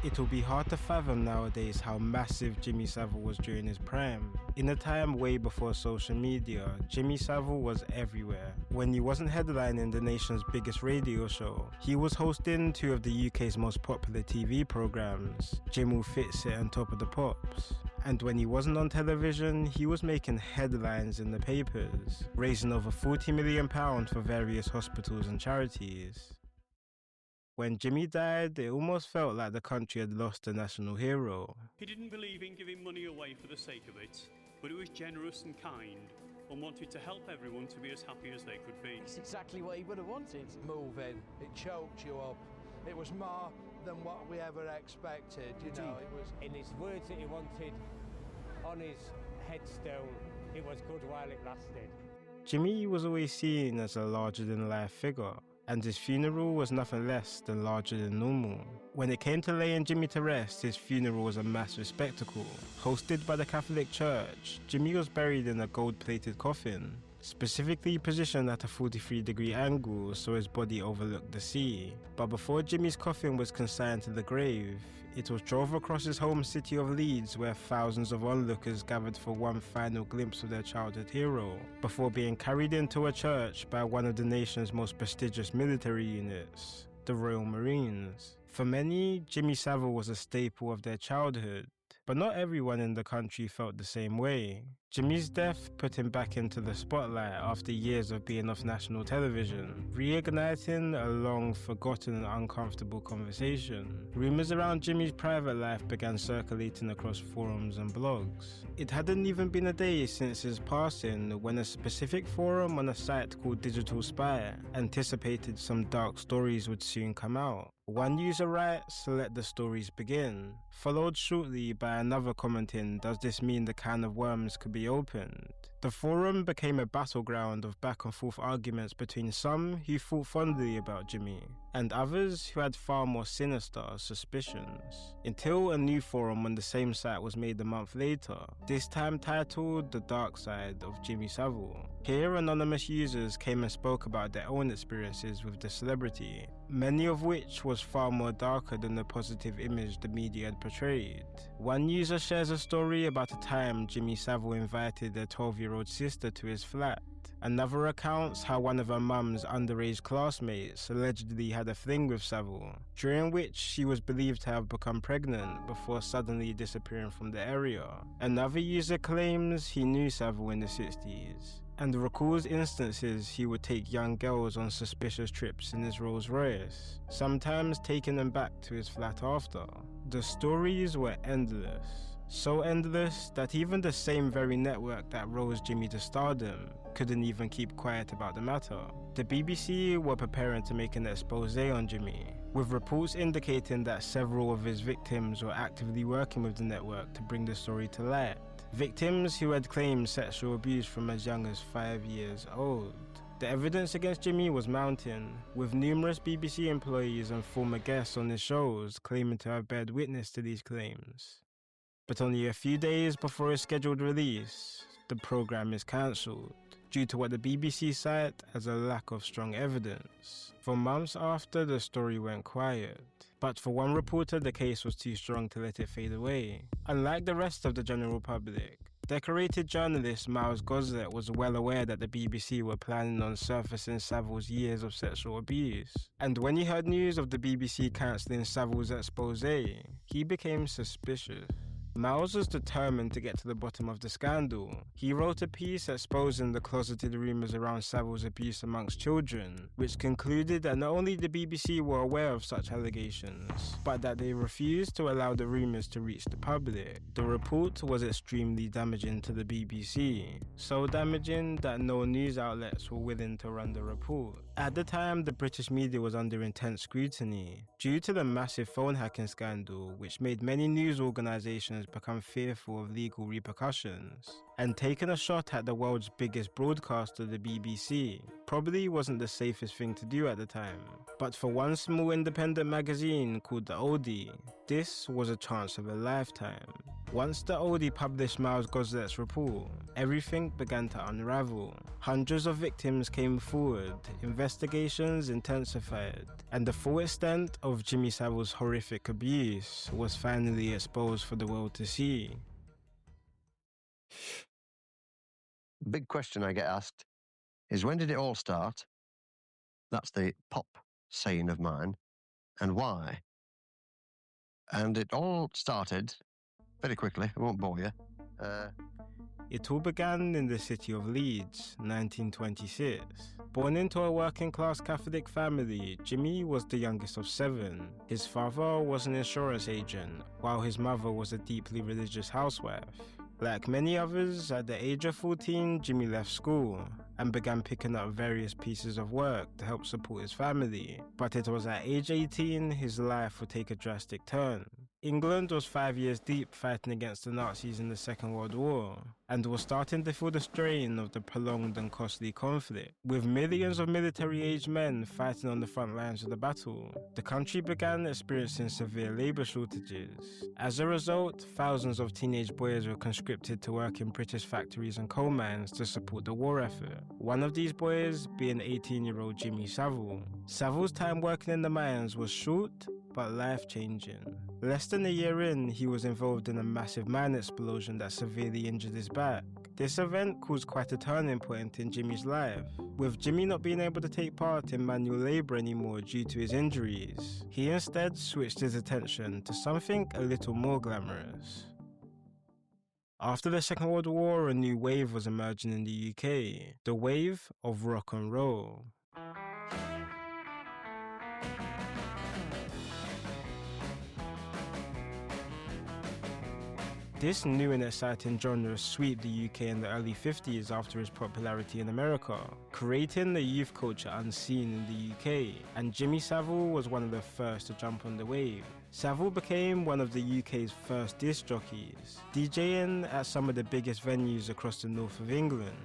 It'll be hard to fathom nowadays how massive Jimmy Savile was during his prime. In a time way before social media, Jimmy Savile was everywhere. When he wasn't headlining the nation's biggest radio show, he was hosting two of the UK's most popular TV programs, Jim'll Fix It and Top of the Pops. And when he wasn't on television, he was making headlines in the papers, raising over £40 million for various hospitals and charities. When Jimmy died, it almost felt like the country had lost a national hero. He didn't believe in giving money away for the sake of it, but he was generous and kind and wanted to help everyone to be as happy as they could be. It's exactly what he would have wanted. Moving, it choked you up. It was more than what we ever expected, you know. It was in his words that he wanted on his headstone, it was good while it lasted. Jimmy was always seen as a larger-than-life figure, and his funeral was nothing less than larger than normal. When it came to laying Jimmy to rest, his funeral was a massive spectacle. Hosted by the Catholic Church, Jimmy was buried in a gold-plated coffin, specifically positioned at a 43-degree angle so his body overlooked the sea. But before Jimmy's coffin was consigned to the grave, it was drove across his home city of Leeds, where thousands of onlookers gathered for one final glimpse of their childhood hero, before being carried into a church by one of the nation's most prestigious military units, the Royal Marines. For many, Jimmy Savile was a staple of their childhood, but not everyone in the country felt the same way. Jimmy's death put him back into the spotlight after years of being off national television, reigniting a long forgotten and uncomfortable conversation. Rumours around Jimmy's private life began circulating across forums and blogs. It hadn't even been a day since his passing when a specific forum on a site called Digital Spy anticipated some dark stories would soon come out. One user writes, "Let the stories begin," followed shortly by another commenting, "Does this mean the can of worms could be opened?" The forum became a battleground of back and forth arguments between some who thought fondly about Jimmy and others who had far more sinister suspicions, until a new forum on the same site was made a month later, this time titled "The Dark Side of Jimmy Savile." Here, anonymous users came and spoke about their own experiences with the celebrity, many of which was far more darker than the positive image the media had portrayed. One user shares a story about a time Jimmy Savile invited their 12-year-old sister to his flat. Another recounts how one of her mum's underage classmates allegedly had a fling with Savile, during which she was believed to have become pregnant before suddenly disappearing from the area. Another user claims he knew Savile in the 60s, and recalls instances he would take young girls on suspicious trips in his Rolls Royce, sometimes taking them back to his flat after. The stories were endless. So endless that even the same very network that rose Jimmy to stardom couldn't even keep quiet about the matter. The BBC were preparing to make an expose on Jimmy, with reports indicating that several of his victims were actively working with the network to bring the story to light. Victims who had claimed sexual abuse from as young as 5 years old. The evidence against Jimmy was mounting, with numerous BBC employees and former guests on his shows claiming to have bared witness to these claims. But only a few days before his scheduled release, the programme is cancelled, due to what the BBC cite as a lack of strong evidence. For months after, the story went quiet, but for one reporter the case was too strong to let it fade away. Unlike the rest of the general public, decorated journalist Miles Goslett was well aware that the BBC were planning on surfacing Savile's years of sexual abuse, and when he heard news of the BBC cancelling Savile's expose, he became suspicious. Miles was determined to get to the bottom of the scandal. He wrote a piece exposing the closeted rumours around Savile's abuse amongst children, which concluded that not only the BBC were aware of such allegations, but that they refused to allow the rumours to reach the public. The report was extremely damaging to the BBC, so damaging that no news outlets were willing to run the report. At the time, the British media was under intense scrutiny due to the massive phone hacking scandal, which made many news organisations become fearful of legal repercussions, and taking a shot at the world's biggest broadcaster, the BBC, probably wasn't the safest thing to do at the time. But for one small independent magazine called The Oldie, this was a chance of a lifetime. Once the oldie published Miles Gozelet's report, everything began to unravel. Hundreds of victims came forward, investigations intensified, and the full extent of Jimmy Savile's horrific abuse was finally exposed for the world to see. Big question I get asked is, when did it all start? That's the pop saying of mine. And why? And it all started very quickly. I won't bore you. It all began in the city of Leeds, 1926. Born into a working-class Catholic family, Jimmy was the youngest of 7. His father was an insurance agent, while his mother was a deeply religious housewife. Like many others, at the age of 14, Jimmy left school and began picking up various pieces of work to help support his family. But it was at age 18 his life would take a drastic turn. England was 5 years deep fighting against the Nazis in the Second World War, and was starting to feel the strain of the prolonged and costly conflict. With millions of military-aged men fighting on the front lines of the battle, the country began experiencing severe labour shortages. As a result, thousands of teenage boys were conscripted to work in British factories and coal mines to support the war effort. One of these boys being 18-year-old Jimmy Savile. Savile's time working in the mines was short, but life-changing. Less than a year in, he was involved in a massive mine explosion that severely injured his back. This event caused quite a turning point in Jimmy's life, with Jimmy not being able to take part in manual labour anymore due to his injuries. He instead switched his attention to something a little more glamorous. After the Second World War, a new wave was emerging in the UK, the wave of rock and roll. This new and exciting genre swept the UK in the early 50s after its popularity in America, creating a youth culture unseen in the UK, and Jimmy Savile was one of the first to jump on the wave. Savile became one of the UK's first disc jockeys, DJing at some of the biggest venues across the north of England.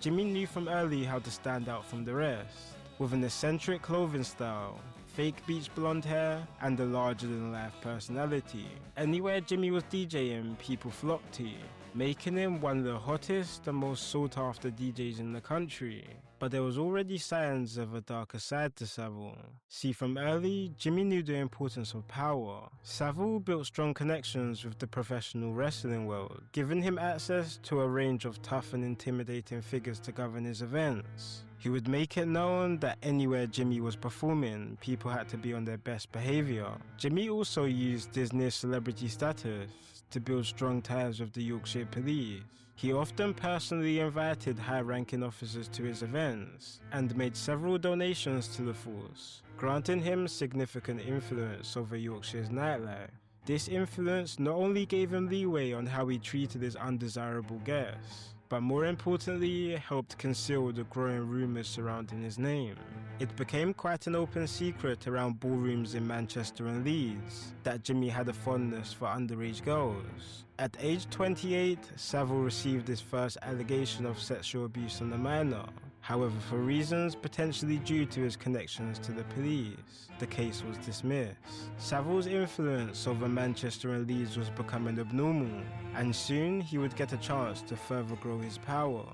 Jimmy knew from early how to stand out from the rest, with an eccentric clothing style, fake beach blonde hair, and a larger-than-life personality. Anywhere Jimmy was DJing, people flocked to, making him one of the hottest and most sought-after DJs in the country. But there was already signs of a darker side to Savile. See, from early, Jimmy knew the importance of power. Savile built strong connections with the professional wrestling world, giving him access to a range of tough and intimidating figures to govern his events. He would make it known that anywhere Jimmy was performing, people had to be on their best behaviour. Jimmy also used Disney's celebrity status to build strong ties with the Yorkshire police. He often personally invited high-ranking officers to his events and made several donations to the force, granting him significant influence over Yorkshire's nightlife. This influence not only gave him leeway on how he treated his undesirable guests, but more importantly, helped conceal the growing rumours surrounding his name. It became quite an open secret around ballrooms in Manchester and Leeds that Jimmy had a fondness for underage girls. At age 28, Savile received his first allegation of sexual abuse on a minor. However, for reasons potentially due to his connections to the police, the case was dismissed. Savile's influence over Manchester and Leeds was becoming abnormal, and soon he would get a chance to further grow his power.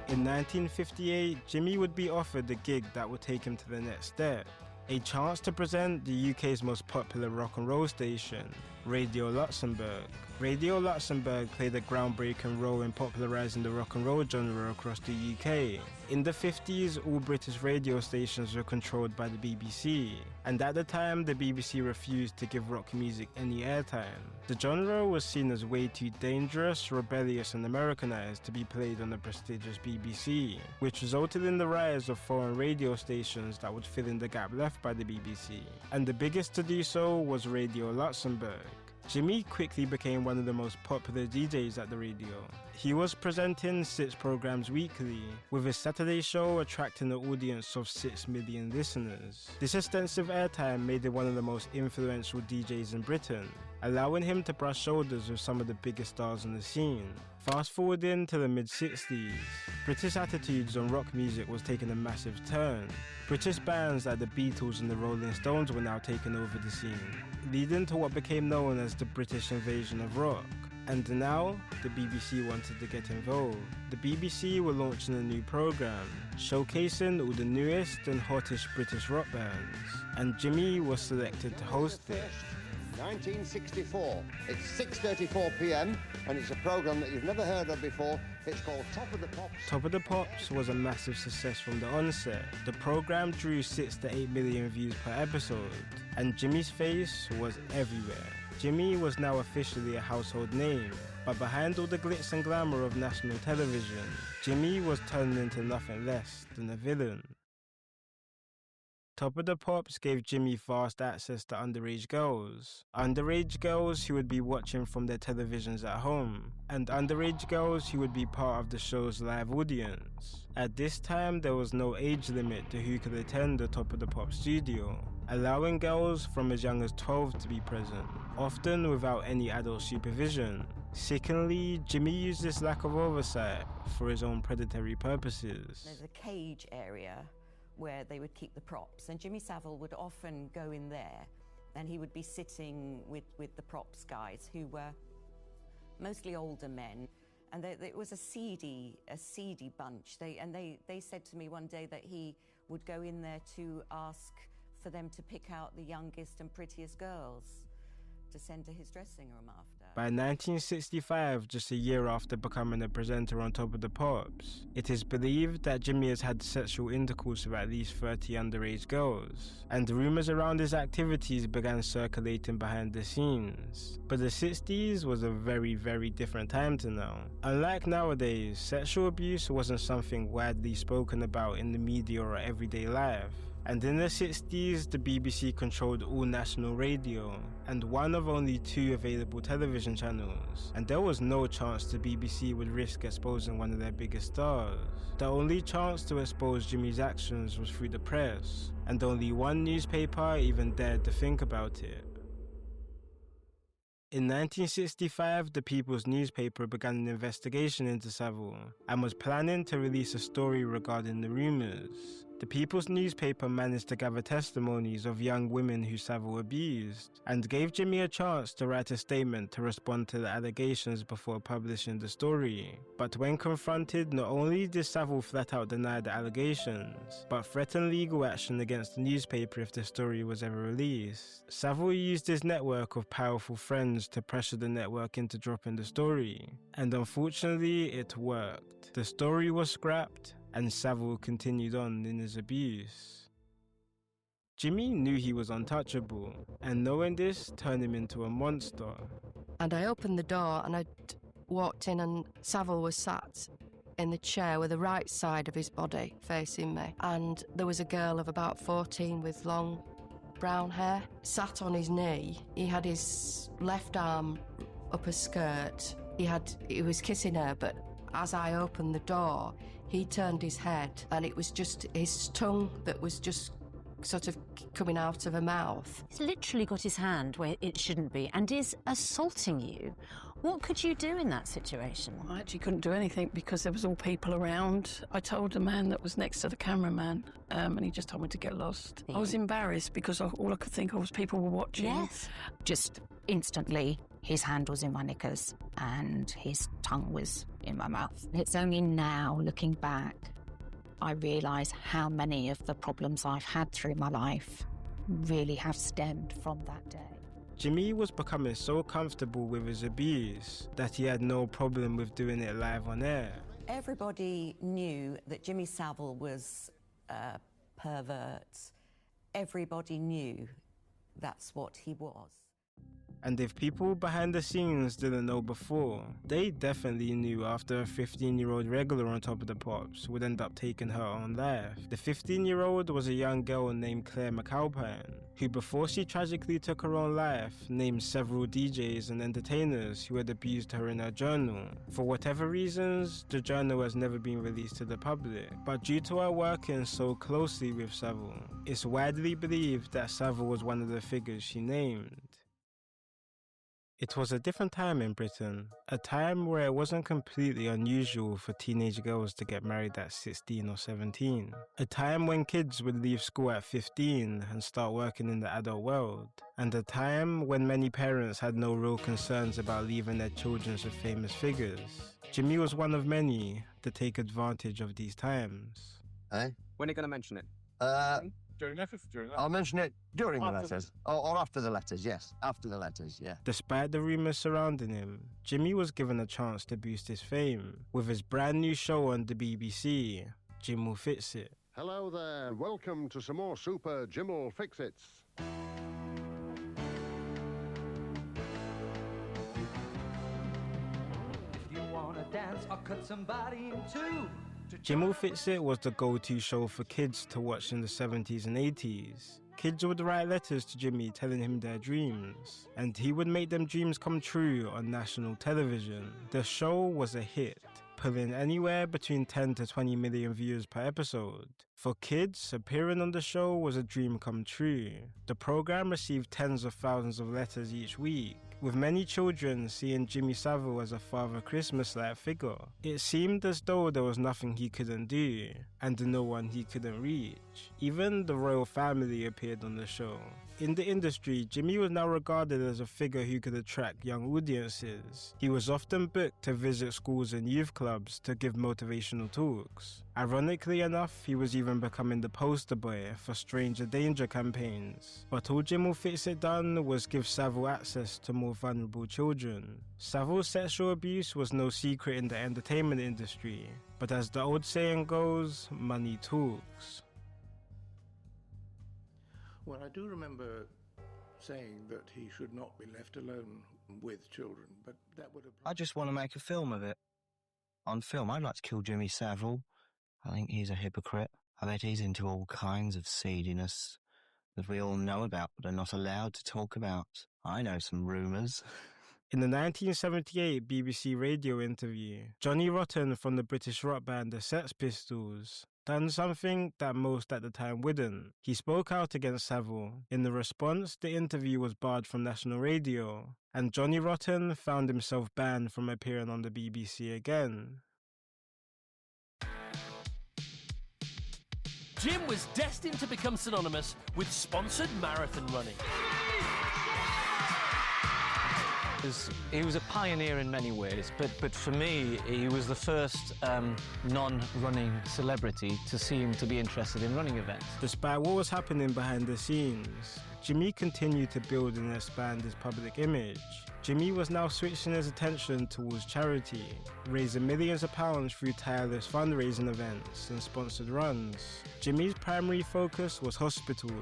In 1958, Jimmy would be offered a gig that would take him to the next step. A chance to present the UK's most popular rock and roll station, Radio Luxembourg. Radio Luxembourg played a groundbreaking role in popularising the rock and roll genre across the UK. In the 50s, all British radio stations were controlled by the BBC, and at the time the BBC refused to give rock music any airtime. The genre was seen as way too dangerous, rebellious and Americanised to be played on the prestigious BBC, which resulted in the rise of foreign radio stations that would fill in the gap left by the BBC, and the biggest to do so was Radio Luxembourg. Jimmy quickly became one of the most popular DJs at the radio. He was presenting 6 programs weekly, with his Saturday show attracting an audience of 6 million listeners. This extensive airtime made him one of the most influential DJs in Britain, allowing him to brush shoulders with some of the biggest stars on the scene. Fast forwarding to the mid-60s, British attitudes on rock music was taking a massive turn. British bands like the Beatles and the Rolling Stones were now taking over the scene, leading to what became known as the British invasion of rock. And now, the BBC wanted to get involved. The BBC were launching a new programme, showcasing all the newest and hottest British rock bands, and Jimmy was selected to host it. 1964. It's 6:34 p.m. and it's a programme that you've never heard of before. It's called Top of the Pops. Top of the Pops was a massive success from the onset. The programme drew 6 to 8 million views per episode, and Jimmy's face was everywhere. Jimmy was now officially a household name, but behind all the glitz and glamour of national television, Jimmy was turning into nothing less than a villain. Top of the Pops gave Jimmy fast access to underage girls who would be watching from their televisions at home, and underage girls who would be part of the show's live audience. At this time, there was no age limit to who could attend the Top of the Pops studio, allowing girls from as young as 12 to be present, often without any adult supervision. Sickeningly, Jimmy used this lack of oversight for his own predatory purposes. There's a cage area where they would keep the props, and Jimmy Savile would often go in there, and he would be sitting with the props guys, who were mostly older men, and it was a seedy bunch. They said to me one day that he would go in there to ask for them to pick out the youngest and prettiest girls to send to his dressing room after. By 1965, just a year after becoming a presenter on Top of the Pops, it is believed that Jimmy has had sexual intercourse with at least 30 underage girls, and rumours around his activities began circulating behind the scenes. But the 60s was a very, very different time to now. Unlike nowadays, sexual abuse wasn't something widely spoken about in the media or everyday life. And in the 60s, the BBC controlled all national radio, and one of only 2 available television channels, and there was no chance the BBC would risk exposing one of their biggest stars. The only chance to expose Jimmy's actions was through the press, and only one newspaper even dared to think about it. In 1965, the People's Newspaper began an investigation into Savile, and was planning to release a story regarding the rumours. The People's Newspaper managed to gather testimonies of young women who Savile abused, and gave Jimmy a chance to write a statement to respond to the allegations before publishing the story. But when confronted, not only did Savile flat out deny the allegations, but threatened legal action against the newspaper if the story was ever released. Savile used his network of powerful friends to pressure the network into dropping the story, and unfortunately it worked. The story was scrapped, and Savile continued on in his abuse. Jimmy knew he was untouchable, and knowing this turned him into a monster. And I opened the door and I walked in, and Savile was sat in the chair with the right side of his body facing me. And there was a girl of about 14 with long brown hair, sat on his knee. He had his left arm up her skirt. He was kissing her, but as I opened the door, he turned his head, and it was just his tongue that was just sort of coming out of her mouth. He's literally got his hand where it shouldn't be and is assaulting you. What could you do in that situation? I actually couldn't do anything because there was all people around. I told the man that was next to the cameraman, and he just told me to get lost. I was embarrassed because all I could think of was people were watching. Yes. Just instantly, his hand was in my knickers and his tongue was in my mouth. It's only now, looking back, I realise how many of the problems I've had through my life really have stemmed from that day. Jimmy was becoming so comfortable with his abuse that he had no problem with doing it live on air. Everybody knew that Jimmy Savile was a pervert. Everybody knew that's what he was. And if people behind the scenes didn't know before, they definitely knew after a 15-year-old regular on Top of the Pops would end up taking her own life. The 15-year-old was a young girl named Claire McAlpine, who before she tragically took her own life, named several DJs and entertainers who had abused her in her journal. For whatever reasons, the journal has never been released to the public, but due to her working so closely with Savile, it's widely believed that Savile was one of the figures she named. It was a different time in Britain, a time where it wasn't completely unusual for teenage girls to get married at 16 or 17, a time when kids would leave school at 15 and start working in the adult world, and a time when many parents had no real concerns about leaving their children with famous figures. Jimmy was one of many to take advantage of these times. Eh? When are you going to mention it? During letters? I'll mention it during the letters. Or after the letters, yes. After the letters, yeah. Despite the rumours surrounding him, Jimmy was given a chance to boost his fame with his brand new show on the BBC, Jim Will Fix It. Hello there, welcome to some more super Jim Will Fix It's. If you wanna dance, I'll cut somebody in two. Jim Will Fix It was the go-to show for kids to watch in the 70s and 80s. Kids would write letters to Jimmy telling him their dreams, and he would make them dreams come true on national television. The show was a hit, pulling anywhere between 10 to 20 million views per episode. For kids, appearing on the show was a dream come true. The program received tens of thousands of letters each week, with many children seeing Jimmy Savile as a Father Christmas-like figure. It seemed as though there was nothing he couldn't do, and no one he couldn't reach. Even the royal family appeared on the show. In the industry, Jimmy was now regarded as a figure who could attract young audiences. He was often booked to visit schools and youth clubs to give motivational talks. Ironically enough, he was even becoming the poster boy for stranger danger campaigns. But all Jim Will Fix It done was give Savile access to more vulnerable children. Savile's sexual abuse was no secret in the entertainment industry, but as the old saying goes, money talks. Well, I do remember saying that he should not be left alone with children, but that would have... I just want to make a film of it. On film, I'd like to kill Jimmy Savile. I think he's a hypocrite. I bet he's into all kinds of seediness that we all know about but are not allowed to talk about. I know some rumours. In the 1978 BBC radio interview, Johnny Rotten from the British rock band the Sex Pistols done something that most at the time wouldn't. He spoke out against Savile. In the response, the interview was barred from national radio, and Johnny Rotten found himself banned from appearing on the BBC again. Jim was destined to become synonymous with sponsored marathon running. He was a pioneer in many ways, but for me, he was the first non-running celebrity to seem to be interested in running events. Despite what was happening behind the scenes, Jimmy continued to build and expand his public image. Jimmy was now switching his attention towards charity, raising millions of pounds through tireless fundraising events and sponsored runs. Jimmy's primary focus was hospitals,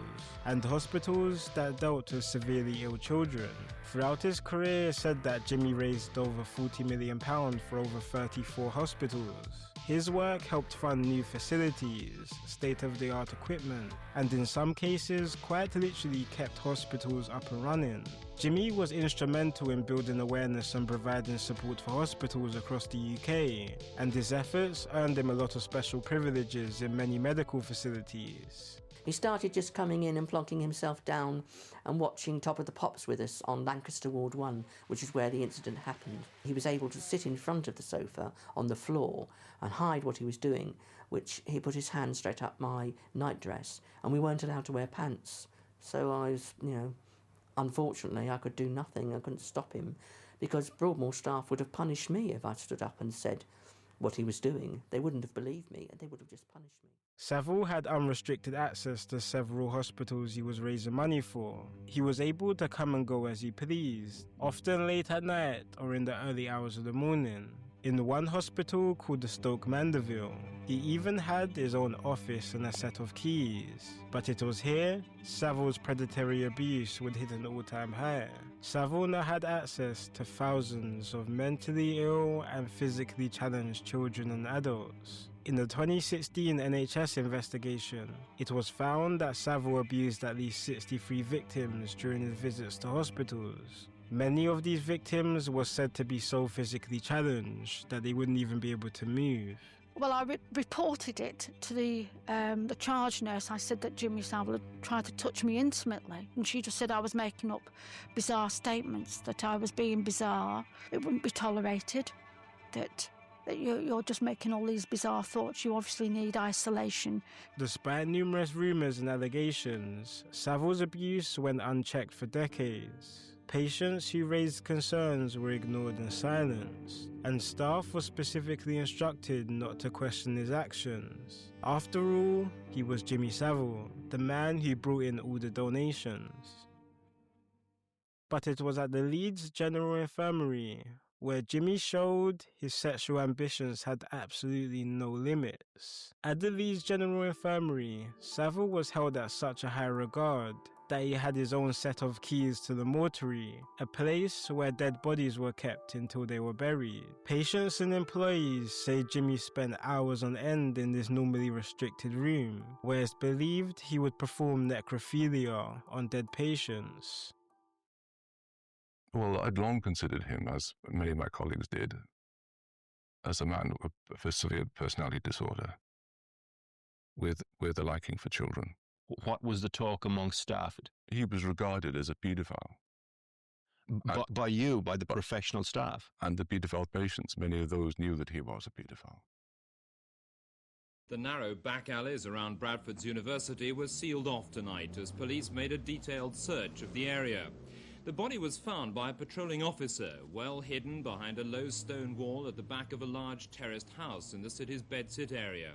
and hospitals that dealt with severely ill children. Throughout his career, it said that Jimmy raised over £40 million for over 34 hospitals. His work helped fund new facilities, state-of-the-art equipment, and in some cases, quite literally kept hospitals up and running. Jimmy was instrumental in building awareness and providing support for hospitals across the UK, and his efforts earned him a lot of special privileges in many medical facilities. He started just coming in and plonking himself down and watching Top of the Pops with us on Lancaster Ward 1, which is where the incident happened. He was able to sit in front of the sofa on the floor and hide what he was doing, which he put his hand straight up my nightdress, and we weren't allowed to wear pants. So I was, unfortunately I could do nothing. I couldn't stop him, because Broadmoor staff would have punished me if I stood up and said what he was doing. They wouldn't have believed me, and they would have just punished me. Savile had unrestricted access to several hospitals he was raising money for. He was able to come and go as he pleased, often late at night or in the early hours of the morning. In one hospital called the Stoke Mandeville, he even had his own office and a set of keys. But it was here Savile's predatory abuse would hit an all-time high. Savile now had access to thousands of mentally ill and physically challenged children and adults. In the 2016 NHS investigation, it was found that Savile abused at least 63 victims during his visits to hospitals. Many of these victims were said to be so physically challenged that they wouldn't even be able to move. Well, I reported it to the charge nurse. I said that Jimmy Savile had tried to touch me intimately, and she just said I was making up bizarre statements, that I was being bizarre, it wouldn't be tolerated, that you're just making all these bizarre thoughts, you obviously need isolation. Despite numerous rumours and allegations, Savile's abuse went unchecked for decades. Patients who raised concerns were ignored and silenced, and staff were specifically instructed not to question his actions. After all, he was Jimmy Savile, the man who brought in all the donations. But it was at the Leeds General Infirmary where Jimmy showed his sexual ambitions had absolutely no limits. At the Leeds General Infirmary, Savile was held at such a high regard that he had his own set of keys to the mortuary, a place where dead bodies were kept until they were buried. Patients and employees say Jimmy spent hours on end in this normally restricted room, where it's believed he would perform necrophilia on dead patients. Well, I'd long considered him, as many of my colleagues did, as a man with a severe personality disorder, with a liking for children. What was the talk amongst staff? He was regarded as a paedophile. By you, by the professional staff? And the paedophile patients. Many of those knew that he was a paedophile. The narrow back alleys around Bradford's University were sealed off tonight as police made a detailed search of the area. The body was found by a patrolling officer, well hidden behind a low stone wall at the back of a large terraced house in the city's Bedsit area.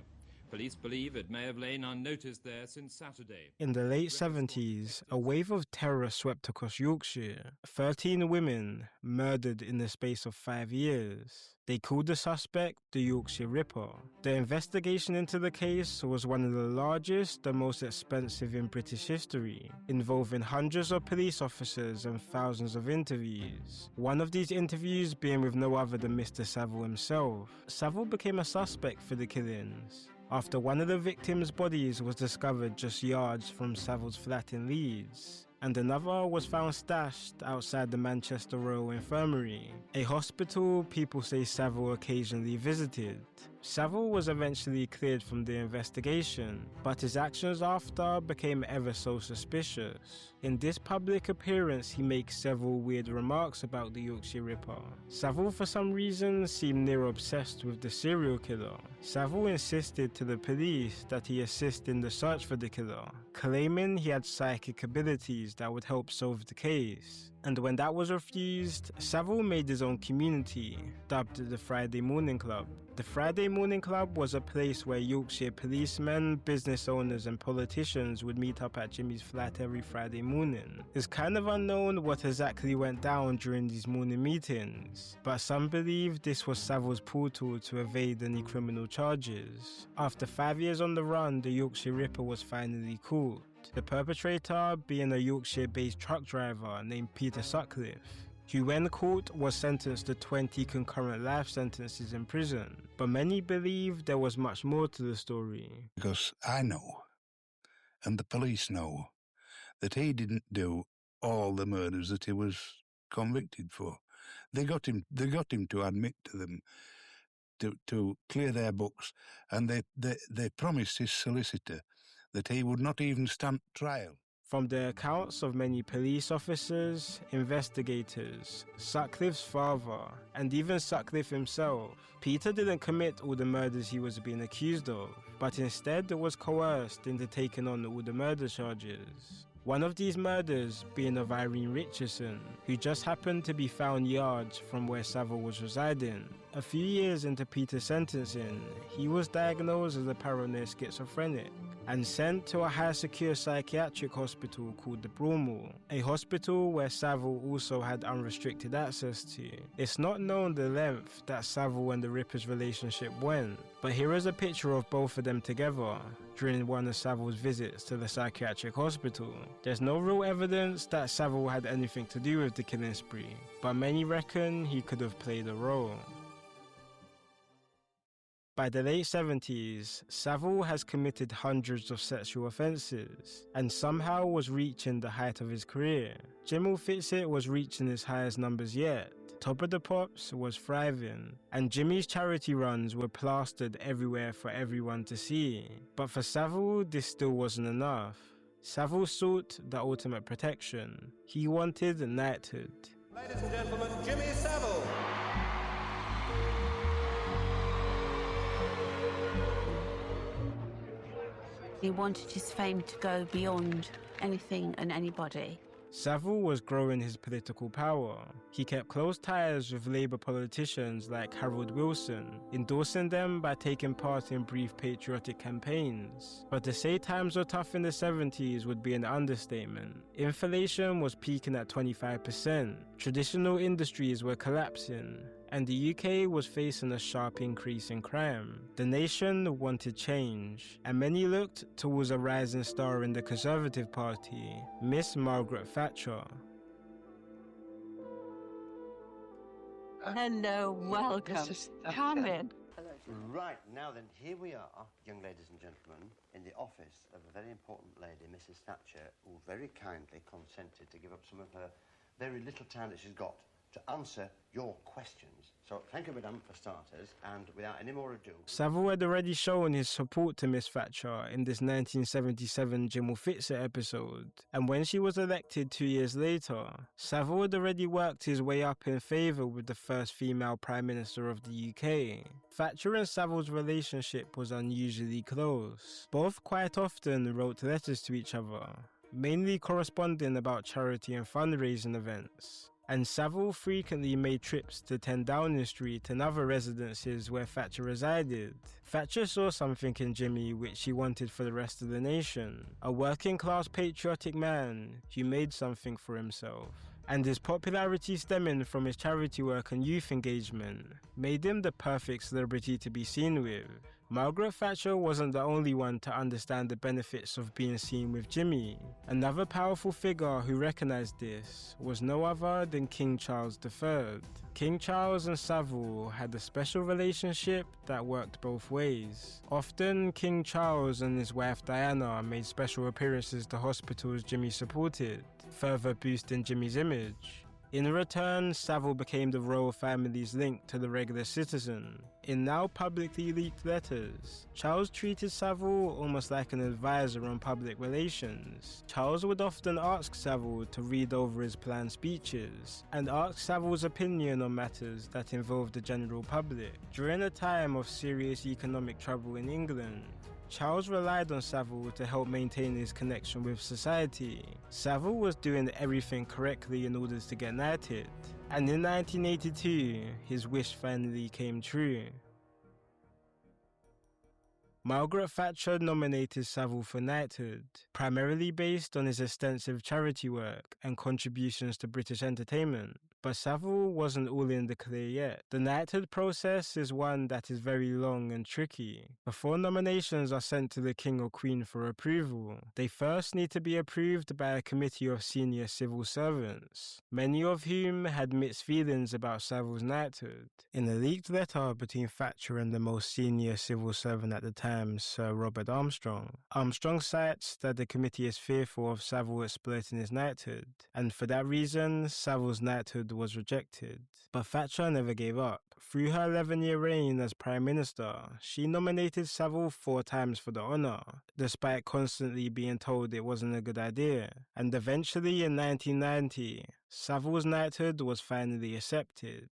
Police believe it may have lain unnoticed there since Saturday. In the late 70s, a wave of terror swept across Yorkshire. 13 women murdered in the space of 5 years. They called the suspect the Yorkshire Ripper. The investigation into the case was one of the largest and most expensive in British history, involving hundreds of police officers and thousands of interviews. One of these interviews being with no other than Mr. Savile himself. Savile became a suspect for the killings after one of the victims' bodies was discovered just yards from Savile's flat in Leeds, and another was found stashed outside the Manchester Royal Infirmary, a hospital people say Savile occasionally visited. Savile was eventually cleared from the investigation, but his actions after became ever so suspicious. In this public appearance, he makes several weird remarks about the Yorkshire Ripper. Savile, for some reason, seemed near obsessed with the serial killer. Savile insisted to the police that he assist in the search for the killer, claiming he had psychic abilities that would help solve the case. And when that was refused, Savile made his own community, dubbed the Friday Morning Club. The Friday Morning Club was a place where Yorkshire policemen, business owners and politicians would meet up at Jimmy's flat every Friday morning. It's kind of unknown what exactly went down during these morning meetings, but some believe this was Savile's portal to evade any criminal charges. After 5 years on the run, the Yorkshire Ripper was finally caught, the perpetrator being a Yorkshire-based truck driver named Peter Sutcliffe, who when caught was sentenced to 20 concurrent life sentences in prison. But many believe there was much more to the story. Because I know, and the police know, that he didn't do all the murders that he was convicted for. They got him to admit to them, to clear their books, and they promised his solicitor that he would not even stand trial. From the accounts of many police officers, investigators, Sutcliffe's father, and even Sutcliffe himself, Peter didn't commit all the murders he was being accused of, but instead was coerced into taking on all the murder charges. One of these murders being of Irene Richardson, who just happened to be found yards from where Savile was residing. A few years into Peter's sentencing, he was diagnosed as a paranoid schizophrenic and sent to a high-secure psychiatric hospital called the Broadmoor, a hospital where Savile also had unrestricted access to. It's not known the length that Savile and the Ripper's relationship went, but here is a picture of both of them together during one of Savile's visits to the psychiatric hospital. There's no real evidence that Savile had anything to do with the killing spree, but many reckon he could have played a role. By the late 70s, Savile has committed hundreds of sexual offences and somehow was reaching the height of his career. Jimmy Fitsit was reaching his highest numbers yet. Top of the Pops was thriving, and Jimmy's charity runs were plastered everywhere for everyone to see. But for Savile, this still wasn't enough. Savile sought the ultimate protection. He wanted knighthood. Ladies and gentlemen, Jimmy Savile. He wanted his fame to go beyond anything and anybody. Savile was growing his political power. He kept close ties with Labour politicians like Harold Wilson, endorsing them by taking part in brief patriotic campaigns. But to say times were tough in the 70s would be an understatement. Inflation was peaking at 25%, traditional industries were collapsing, and the UK was facing a sharp increase in crime. The nation wanted change, and many looked towards a rising star in the Conservative Party, Miss Margaret Thatcher. Hello, welcome. Come in. Right, now then, here we are, young ladies and gentlemen, in the office of a very important lady, Mrs. Thatcher, who very kindly consented to give up some of her very little time that she's got to answer your questions. So thank you, madam, for starters, and without any more ado... Savile had already shown his support to Miss Thatcher in this 1977 Jim Will Fix It episode, and when she was elected 2 years later, Savile had already worked his way up in favour with the first female Prime Minister of the UK. Thatcher and Savile's relationship was unusually close. Both quite often wrote letters to each other, mainly corresponding about charity and fundraising events. And Savile frequently made trips to 10 Downing Street and other residences where Thatcher resided. Thatcher saw something in Jimmy which she wanted for the rest of the nation, a working class patriotic man who made something for himself. And his popularity stemming from his charity work and youth engagement made him the perfect celebrity to be seen with. Margaret Thatcher wasn't the only one to understand the benefits of being seen with Jimmy. Another powerful figure who recognised this was no other than King Charles III. King Charles and Savile had a special relationship that worked both ways. Often, King Charles and his wife Diana made special appearances to hospitals Jimmy supported, further boosting Jimmy's image. In return, Savile became the royal family's link to the regular citizen. In now publicly leaked letters, Charles treated Savile almost like an advisor on public relations. Charles would often ask Savile to read over his planned speeches, and ask Savile's opinion on matters that involved the general public. During a time of serious economic trouble in England, Charles relied on Savile to help maintain his connection with society. Savile was doing everything correctly in order to get knighted, and in 1982, his wish finally came true. Margaret Thatcher nominated Savile for knighthood, primarily based on his extensive charity work and contributions to British entertainment. But Savile wasn't all in the clear yet. The knighthood process is one that is very long and tricky. Before nominations are sent to the King or Queen for approval, they first need to be approved by a committee of senior civil servants, many of whom had mixed feelings about Savile's knighthood. In a leaked letter between Thatcher and the most senior civil servant at the time, Sir Robert Armstrong, Armstrong cites that the committee is fearful of Savile exploiting his knighthood, and for that reason, Savile's knighthood was rejected. But Thatcher never gave up. Through her 11-year reign as Prime Minister, she nominated Savile 4 times for the honour, despite constantly being told it wasn't a good idea. And eventually in 1990, Savile's knighthood was finally accepted.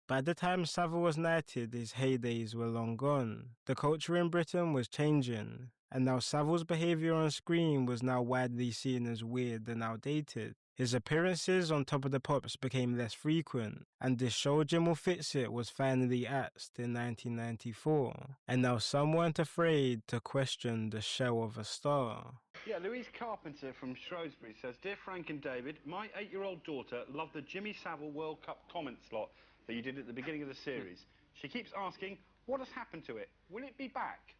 By the time Savile was knighted, his heydays were long gone. The culture in Britain was changing, and now Savile's behaviour on screen was now widely seen as weird and outdated. His appearances on Top of the Pops became less frequent, and this show Jim Will Fix It was finally axed in 1994, and now some weren't afraid to question the shell of a star. Yeah, Louise Carpenter from Shrewsbury says, Dear Frank and David, my 8-year-old daughter loved the Jimmy Savile World Cup comment slot that you did at the beginning of the series. She keeps asking, what has happened to it? Will it be back?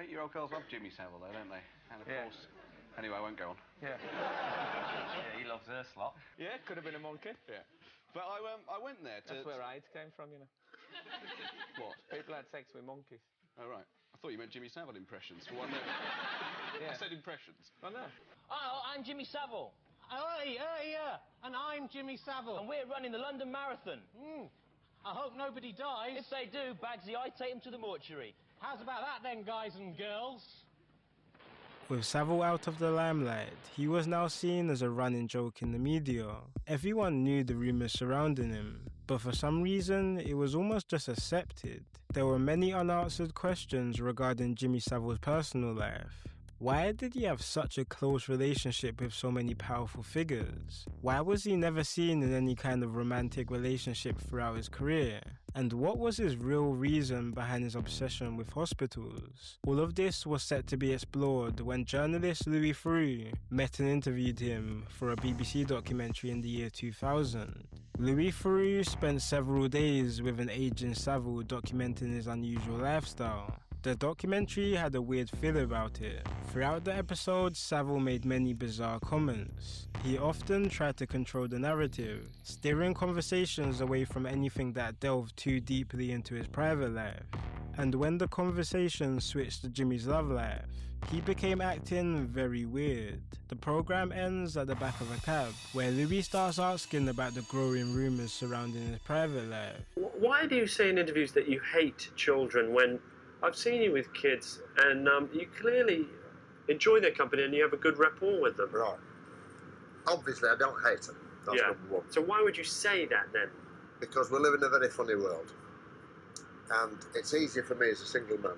8-year-old girls love Jimmy Savile, though, don't they? And of course... Anyway, I won't go on. Yeah. Yeah, he loves her slot. Yeah, could have been a monkey. Yeah. But I went there to... That's where AIDS came from, you know. What? People had sex with monkeys. Oh, right. I thought you meant Jimmy Savile impressions. For one Yeah. I said impressions. Oh, no. Oh, I'm Jimmy Savile. And I'm Jimmy Savile. And we're running the London Marathon. I hope nobody dies. If they do, Bagsy, I take them to the mortuary. How's about that then, guys and girls? With Savile out of the limelight, he was now seen as a running joke in the media. Everyone knew the rumours surrounding him, but for some reason, it was almost just accepted. There were many unanswered questions regarding Jimmy Savile's personal life. Why did he have such a close relationship with so many powerful figures? Why was he never seen in any kind of romantic relationship throughout his career? And what was his real reason behind his obsession with hospitals? All of this was set to be explored when journalist Louis Theroux met and interviewed him for a BBC documentary in the year 2000. Louis Theroux spent several days with an aging Savile documenting his unusual lifestyle. The documentary had a weird feel about it. Throughout the episode, Savile made many bizarre comments. He often tried to control the narrative, steering conversations away from anything that delved too deeply into his private life. And when the conversation switched to Jimmy's love life, he became acting very weird. The program ends at the back of a cab, where Louis starts asking about the growing rumours surrounding his private life. Why do you say in interviews that you hate children when I've seen you with kids and you clearly enjoy their company and you have a good rapport with them? Right. Obviously, I don't hate them. That's number one. So why would you say that then? Because we live in a very funny world. And it's easier for me as a single man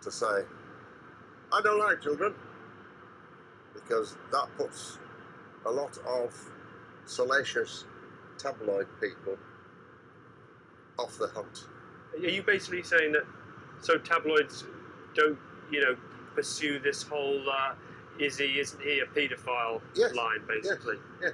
to say, I don't like children. Because that puts a lot of salacious tabloid people off the hunt. Are you basically saying that so tabloids don't, pursue this whole isn't he a paedophile line, basically? Yes.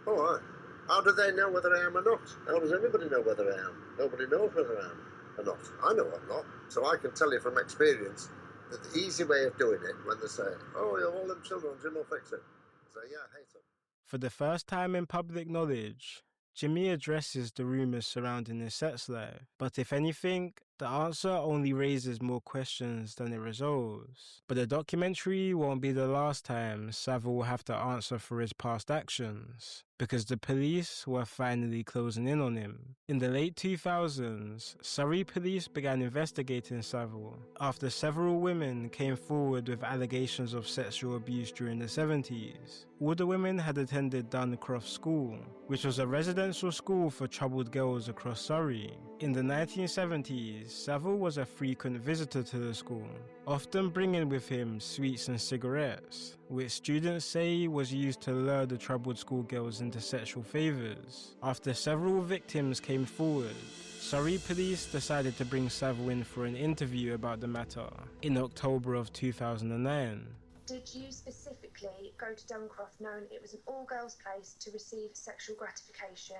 All right. How do they know whether I am or not? How does anybody know whether I am? Nobody knows whether I am or not. I know I'm not. So I can tell you from experience that the easy way of doing it, when they say, oh, you're all them children, Jim will fix it. I say, yeah, I hate them. For the first time in public knowledge, Jimmy addresses the rumours surrounding his sex life, but if anything, the answer only raises more questions than it resolves. But the documentary won't be the last time Savile will have to answer for his past actions, because the police were finally closing in on him. In the late 2000s, Surrey police began investigating Savile after several women came forward with allegations of sexual abuse during the 70s. All the women had attended Duncroft School, which was a residential school for troubled girls across Surrey. In the 1970s, Savile was a frequent visitor to the school, often bringing with him sweets and cigarettes, which students say was used to lure the troubled schoolgirls into sexual favours. After several victims came forward, Surrey police decided to bring Savile in for an interview about the matter in October of 2009. Did you specifically go to Duncroft knowing it was an all-girls place to receive sexual gratification?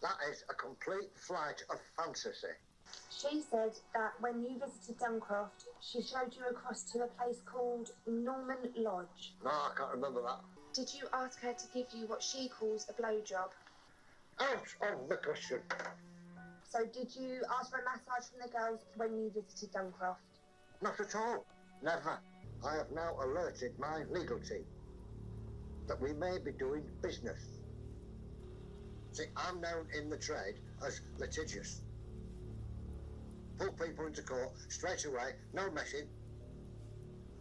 That is a complete flight of fantasy. She said that when you visited Duncroft, she showed you across to a place called Norman Lodge. No, I can't remember that. Did you ask her to give you what she calls a blowjob? Out of the question. So did you ask for a massage from the girls when you visited Duncroft? Not at all. Never. I have now alerted my legal team that we may be doing business. See, I'm known in the trade as litigious. Pull people into court straight away, no messing.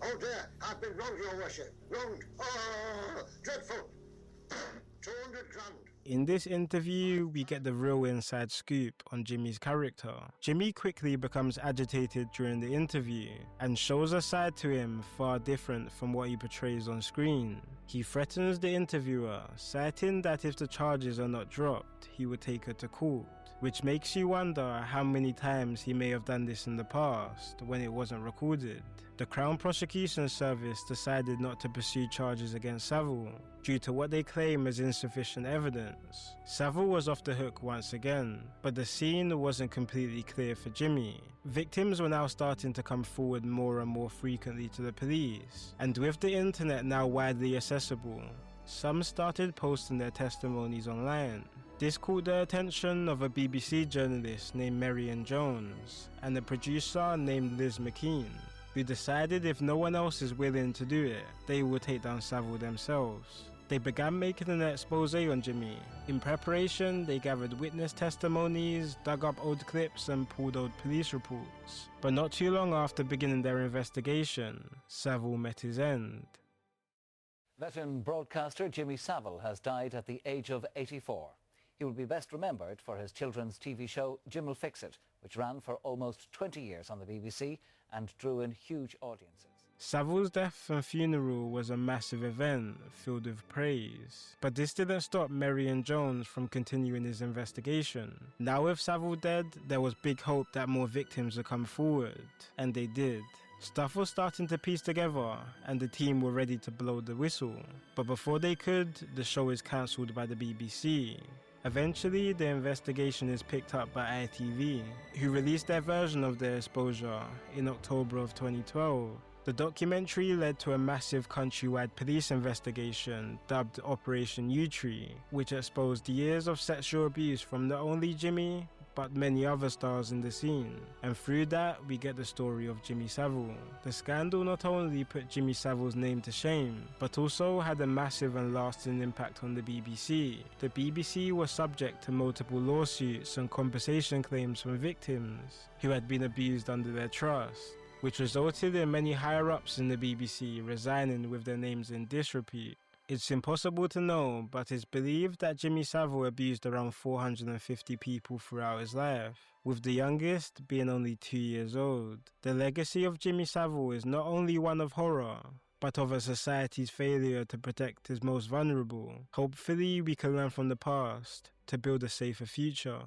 Oh dear, I've been wronged, your worship. Wronged. Oh, dreadful. 200 grand. In this interview, we get the real inside scoop on Jimmy's character. Jimmy quickly becomes agitated during the interview and shows a side to him far different from what he portrays on screen. He threatens the interviewer, citing that if the charges are not dropped, he would take her to court, which makes you wonder how many times he may have done this in the past when it wasn't recorded. The Crown Prosecution Service decided not to pursue charges against Savile due to what they claim as insufficient evidence. Savile was off the hook once again, but the scene wasn't completely clear for Jimmy. Victims were now starting to come forward more and more frequently to the police, and with the internet now widely accessible, some started posting their testimonies online. This caught the attention of a BBC journalist named Marion Jones and a producer named Liz McKean. who decided if no one else is willing to do it, they will take down Savile themselves. They began making an expose on Jimmy. In preparation, they gathered witness testimonies, dug up old clips and pulled old police reports. But not too long after beginning their investigation, Savile met his end. Veteran broadcaster Jimmy Savile has died at the age of 84. He will be best remembered for his children's TV show Jim'll Fix It, which ran for almost 20 years on the BBC and drew in huge audiences. Savile's death and funeral was a massive event filled with praise, but this didn't stop Merry and Jones from continuing his investigation. Now with Savile dead, there was big hope that more victims would come forward, and they did. Stuff was starting to piece together, and the team were ready to blow the whistle. But before they could, the show is cancelled by the BBC. Eventually, the investigation is picked up by ITV, who released their version of their exposure in October of 2012. The documentary led to a massive countrywide police investigation dubbed Operation U-Tree, which exposed years of sexual abuse from not only Jimmy, but many other stars in the scene. And through that, we get the story of Jimmy Savile. The scandal not only put Jimmy Savile's name to shame, but also had a massive and lasting impact on the BBC. The BBC was subject to multiple lawsuits and compensation claims from victims who had been abused under their trust, which resulted in many higher-ups in the BBC resigning with their names in disrepute. It's impossible to know, but it's believed that Jimmy Savile abused around 450 people throughout his life, with the youngest being only 2 years old. The legacy of Jimmy Savile is not only one of horror, but of a society's failure to protect its most vulnerable. Hopefully we can learn from the past to build a safer future.